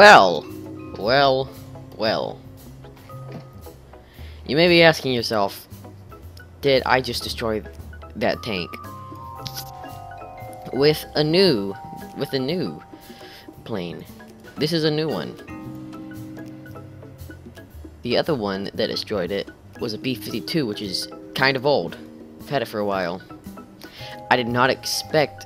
Well, well. You may be asking yourself, did I just destroy that tank? With a new plane. This is a new one. The other one that destroyed it was a B-52, which is kind of old. I've had it for a while. I did not expect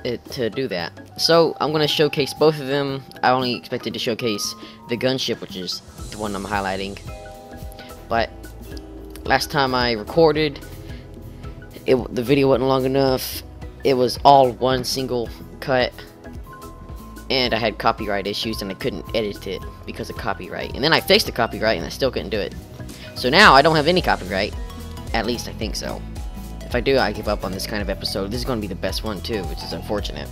it to do that. So, I'm going to showcase both of them. I only expected to showcase the gunship, which is the one I'm highlighting. But, last time I recorded, the video wasn't long enough. It was all one single cut. And I had copyright issues and I couldn't edit it because of copyright. And then I fixed the copyright and I still couldn't do it. So now I don't have any copyright. At least I think so. If I do, I give up on this kind of episode. This is going to be the best one too, which is unfortunate.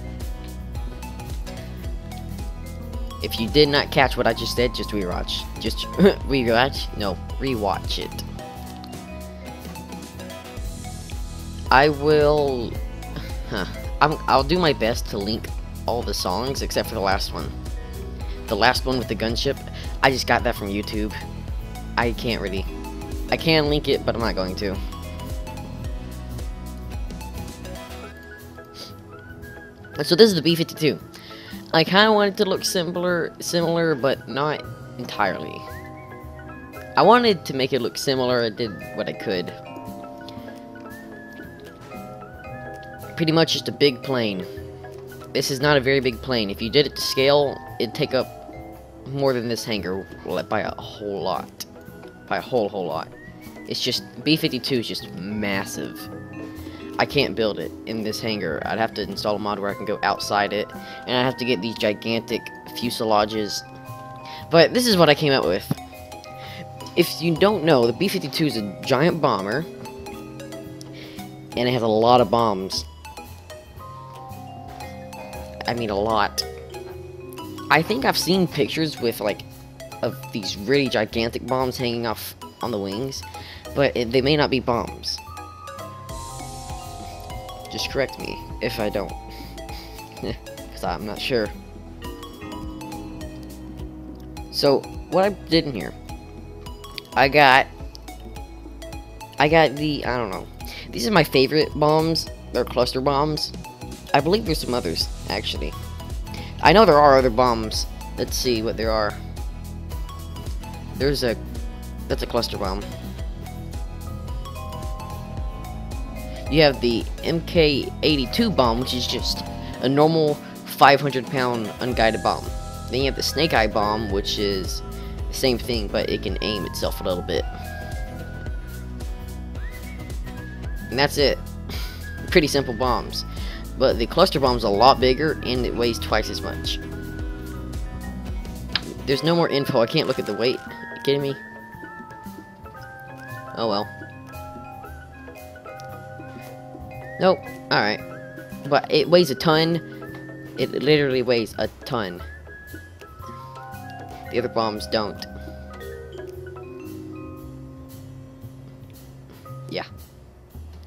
If you did not catch what I just said, just rewatch. Just rewatch? No, rewatch it. I will... I'll do my best to link all the songs except for the last one. The last one with the gunship, I just got that from YouTube. I can link it, but I'm not going to. So this is the B-52. I kind of wanted it to look similar, but not entirely. I wanted to make it look similar. I did what I could. Pretty much just a big plane. This is not a very big plane. If you did it to scale, it'd take up more than this hangar by a whole lot. By a whole lot. It's just, B-52 is just massive. I can't build it in this hangar. I'd have to install a mod where I can go outside it. And I have to get these gigantic fuselages. But this is what I came up with. If you don't know, the B-52 is a giant bomber. And it has a lot of bombs. I mean, a lot. I think I've seen pictures with, like, of these really gigantic bombs hanging off on the wings, but they may not be bombs. Just correct me if I don't, because I'm not sure. So, what I did in here, I got the, I don't know, these are my favorite bombs. They're cluster bombs. I believe there's some others, actually. I know there are other bombs. Let's see what there are. That's a cluster bomb. You have the MK82 bomb, which is just a normal 500-pound unguided bomb. Then you have the Snake Eye bomb, which is the same thing, but it can aim itself a little bit. And that's it. Pretty simple bombs. But the cluster bomb's a lot bigger, and it weighs twice as much. There's no more info. I can't look at the weight. Are you kidding me? Oh well. Nope. Alright. But it weighs a ton. It literally weighs a ton. The other bombs don't. Yeah.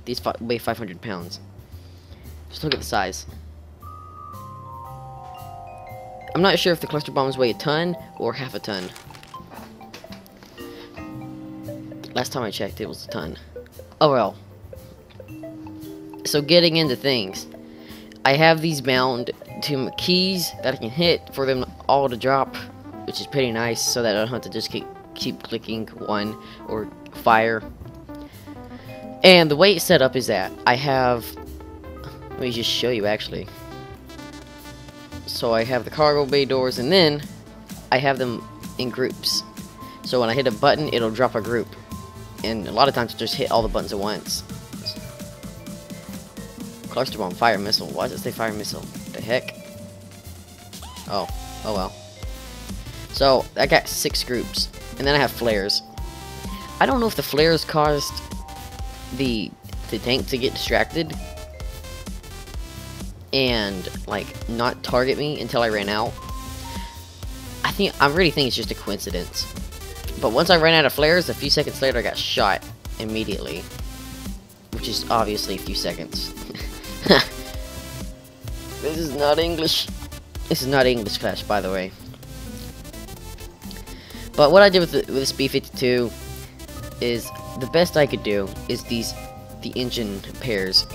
These weigh 500 pounds. Just look at the size. I'm not sure if the cluster bombs weigh a ton or half a ton. Last time I checked, it was a ton. Oh well. So getting into things. I have these bound to keys that I can hit for them all to drop, which is pretty nice, so that I don't have to just keep clicking one or fire. And the way it's set up is that I have... Let me just show you, actually. So I have the cargo bay doors, and then I have them in groups. So when I hit a button, it'll drop a group. And a lot of times, it'll just hit all the buttons at once. Cluster bomb, fire missile. Why does it say fire missile? The heck? Oh well. So I got 6 groups, and then I have flares. I don't know if the flares caused the tank to get distracted and like not target me until I ran out. I really think it's just a coincidence. But once I ran out of flares, a few seconds later I got shot immediately, which is obviously a few seconds. This is not English. This is not English class, by the way. But what I did with this B-52 is the best I could do is the engine pairs.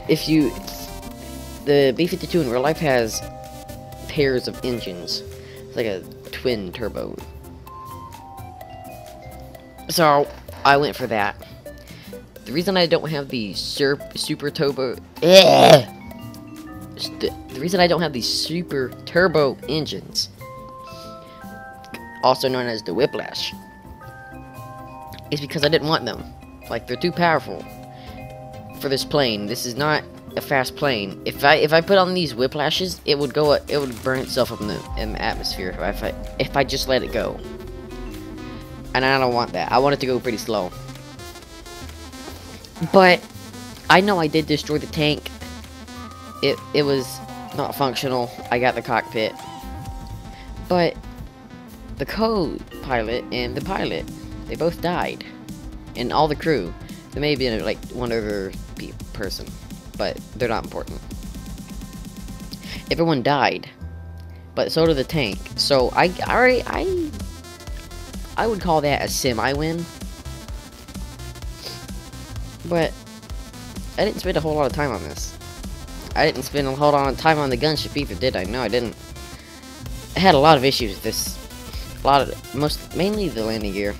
The B-52 in real life has pairs of engines. It's like a twin turbo. So I went for that. The reason I don't have the super turbo, the reason I don't have these super turbo engines, also known as the Whiplash, is because I didn't want them. Like, they're too powerful for this plane. This is not a fast plane. If I put on these Whiplashes, it would burn itself up in the atmosphere if I just let it go. And I don't want that. I want it to go pretty slow. But I know I did destroy the tank. It was not functional. I got the cockpit. But the co-pilot and the pilot, they both died. And all the crew. There may have been like one other person, but they're not important. Everyone died. But so did the tank. So I would call that a semi-win. But I didn't spend a whole lot of time on this. I didn't spend a whole lot of time on the gunship either, did I? No, I didn't. I had a lot of issues with this. Mainly the landing gear.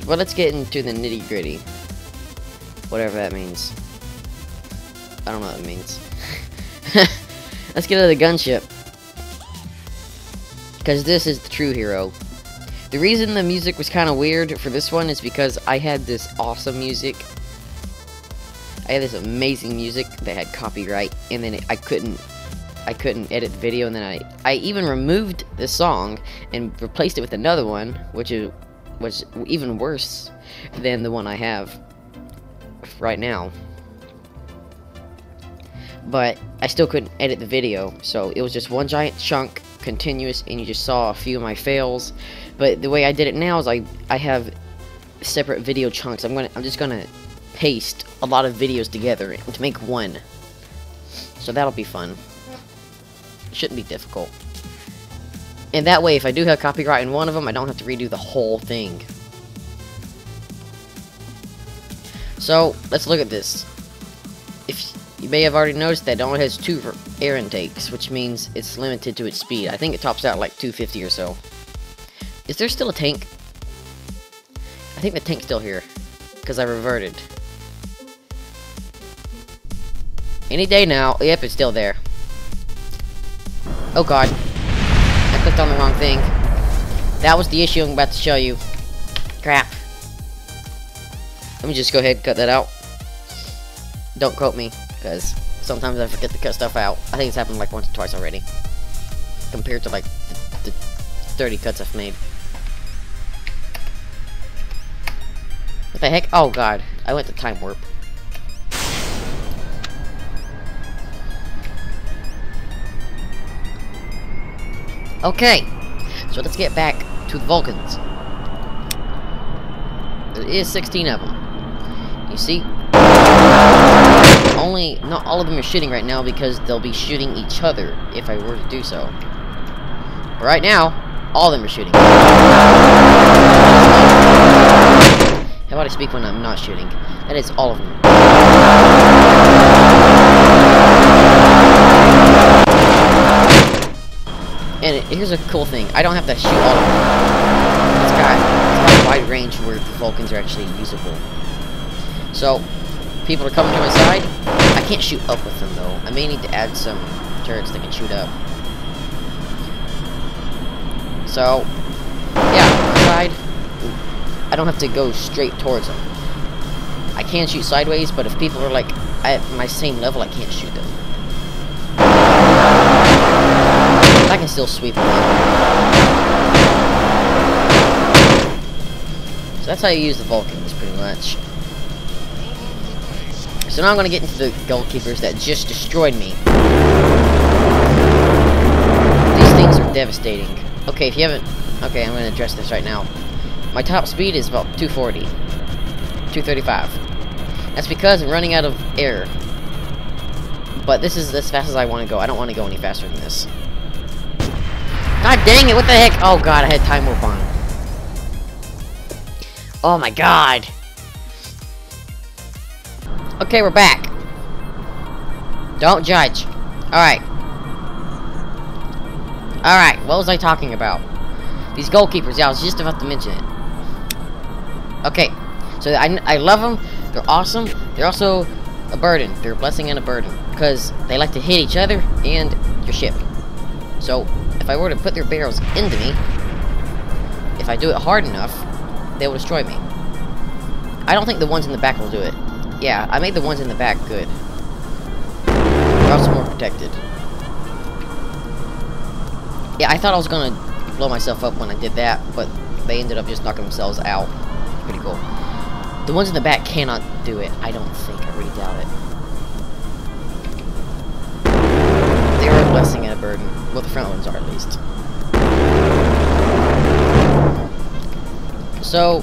But let's get into the nitty-gritty. Whatever that means. I don't know what it means. Let's get into the gunship. Because this is the true hero. The reason the music was kind of weird for this one is because I had this awesome music. I had this amazing music that had copyright, and then I couldn't edit the video, and then I even removed the song and replaced it with another one, which was even worse than the one I have right now. But I still couldn't edit the video, so it was just one giant chunk, continuous, and you just saw a few of my fails. But the way I did it now is I have separate video chunks. I'm just gonna paste a lot of videos together to make one. So that'll be fun. Shouldn't be difficult. And that way, if I do have copyright in one of them, I don't have to redo the whole thing. So let's look at this. If you may have already noticed that it only has 2 air intakes, which means it's limited to its speed. I think it tops out like 250 or so. Is there still a tank? I think the tank's still here, because I reverted. Any day now. Yep, it's still there. Oh god. I clicked on the wrong thing. That was the issue I'm about to show you. Crap. Let me just go ahead and cut that out. Don't quote me, because sometimes I forget to cut stuff out. I think it's happened like once or twice already. Compared to like the 30 cuts I've made. What the heck? Oh god. I went to time warp. Okay. So let's get back to the Vulcans. There is 16 of them. You see? Not all of them are shooting right now because they'll be shooting each other if I were to do so. But right now, all of them are shooting. How about I speak when I'm not shooting? That is all of them. And here's a cool thing. I don't have to shoot all of them. It's got a wide range where the Vulcans are actually usable. So, people are coming to my side. I can't shoot up with them, though. I may need to add some turrets that can shoot up. So, yeah, side. I don't have to go straight towards them. I can shoot sideways, but if people are like at my same level, I can't shoot them. I can still sweep them up. So that's how you use the Vulcans, pretty much. So now I'm going to get into the Goalkeepers that just destroyed me. These things are devastating. Okay, if you haven't... Okay, I'm going to address this right now. My top speed is about 240. 235. That's because I'm running out of air. But this is as fast as I want to go. I don't want to go any faster than this. God dang it, what the heck? Oh god, I had time warp on. Oh my god! Okay, we're back. Don't judge. Alright. Alright, what was I talking about? These goalkeepers, yeah, I was just about to mention it. Okay, so I love them. They're awesome. They're also a burden. They're a blessing and a burden. Because they like to hit each other and your ship. So, if I were to put their barrels into me, if I do it hard enough, they will destroy me. I don't think the ones in the back will do it. Yeah, I made the ones in the back good. They're also more protected. Yeah, I thought I was gonna blow myself up when I did that, but they ended up just knocking themselves out. Pretty cool. The ones in the back cannot do it. I don't think. I really doubt it. They are a blessing and a burden. Well, the front ones are, at least. So,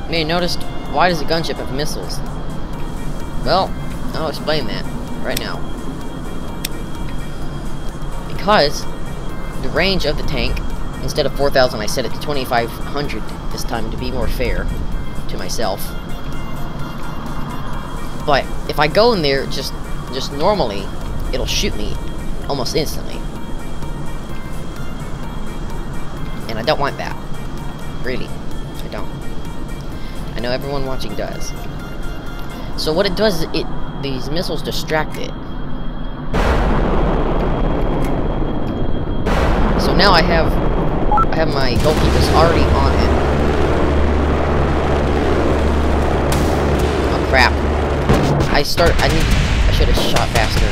you may have noticed, why does a gunship have missiles? Well, I'll explain that right now. Because the range of the tank, instead of 4,000, I set it to 2,500 this time to be more fair to myself. But if I go in there just normally, it'll shoot me almost instantly. And I don't want that. Really, I don't. I know everyone watching does. So what it does is these missiles distract it. So now I have my goalkeepers already on it. Oh crap. I should have shot faster.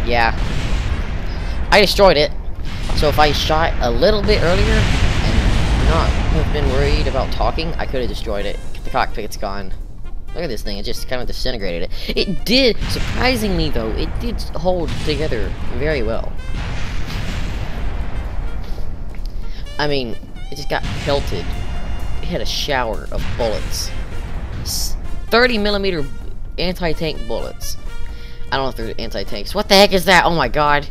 Yeah. I destroyed it. So if I shot a little bit earlier and not have been worried about talking, I could have destroyed it. The cockpit's gone. Look at this thing, it just kind of disintegrated it. It did, surprisingly though, it did hold together very well. I mean, it just got pelted. It had a shower of bullets. 30mm anti-tank bullets. I don't know if they're anti-tanks. What the heck is that? Oh my god.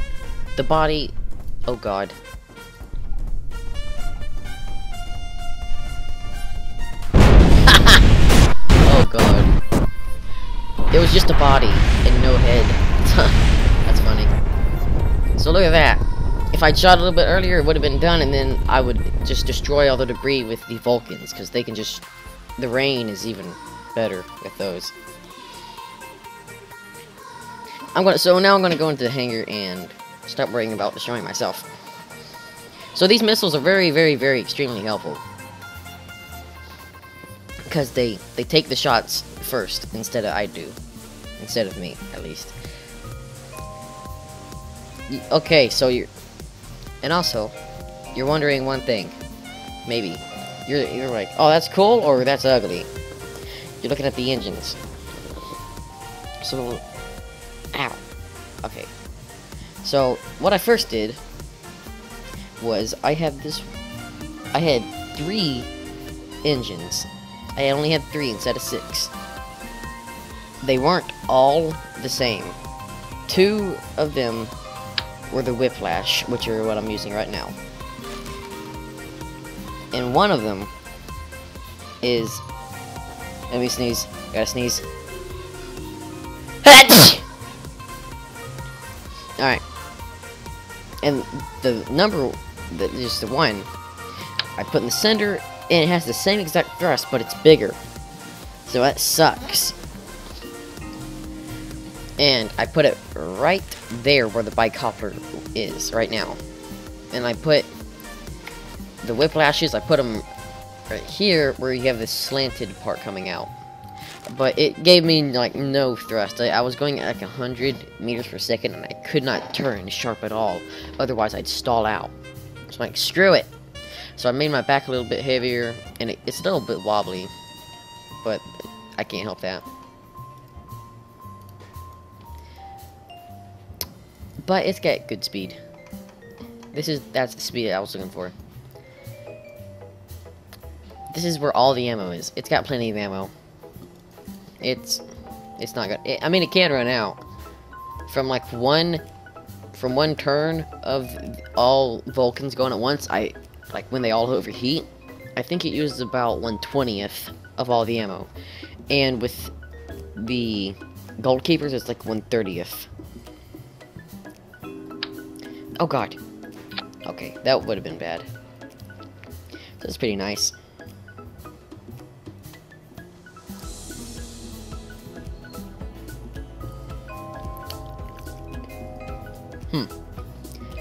The body... Oh god. Oh god. It was just a body and no head. That's funny. So look at that. If I'd shot a little bit earlier, it would have been done, and then I would just destroy all the debris with the Vulcans, because they can just... The rain is even better with those. So now I'm gonna go into the hangar and stop worrying about destroying myself. So these missiles are very, very, very extremely helpful. Because they take the shots first instead of I do. Instead of me, at least. Okay, so you're... And also, you're wondering one thing. Maybe. You're like, oh, that's cool or that's ugly. You're looking at the engines. So... Ow. Okay. So, what I first did was I had 3 engines. I only had 3 instead of 6. They weren't all the same. 2 of them were the Whiplash, which are what I'm using right now. And one of them is... Let me sneeze. Gotta sneeze. Alright. And the number, just the one, I put in the center, and it has the same exact thrust, but it's bigger. So that sucks. And I put it right there where the bicoupler is, right now. And I put the Whiplashes, I put them right here, where you have this slanted part coming out. But it gave me, like, no thrust. I was going at, like, 100 meters per second, and I could not turn sharp at all. Otherwise, I'd stall out. So I'm like, screw it. So I made my back a little bit heavier, and it's a little bit wobbly. But I can't help that. But it's got good speed. That's the speed I was looking for. This is where all the ammo is. It's got plenty of ammo. It's not good. I mean, it can run out. From one turn of all Vulcans going at once, I like when they all overheat, I think it uses about 1/20th of all the ammo. And with the Gold Keepers, it's like 1/30th. Oh god. Okay, that would have been bad. So it's pretty nice.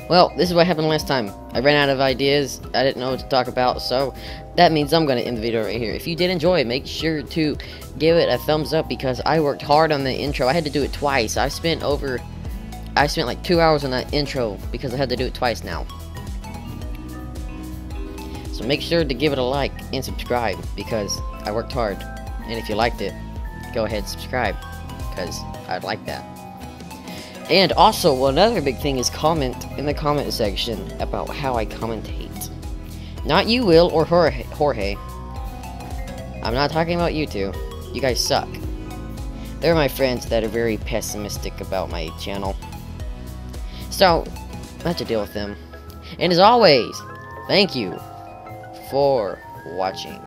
Well, this is what happened last time. I ran out of ideas. I didn't know what to talk about, so that means I'm going to end the video right here. If you did enjoy it, make sure to give it a thumbs up because I worked hard on the intro. I had to do it twice. I spent like 2 hours on that intro because I had to do it twice now. So make sure to give it a like and subscribe because I worked hard. And if you liked it, go ahead and subscribe because I'd like that. And also, another big thing is comment in the comment section about how I commentate. Not you, Will, or Jorge. I'm not talking about you two. You guys suck. They're my friends that are very pessimistic about my channel. So, I have to deal with them. And as always, thank you for watching.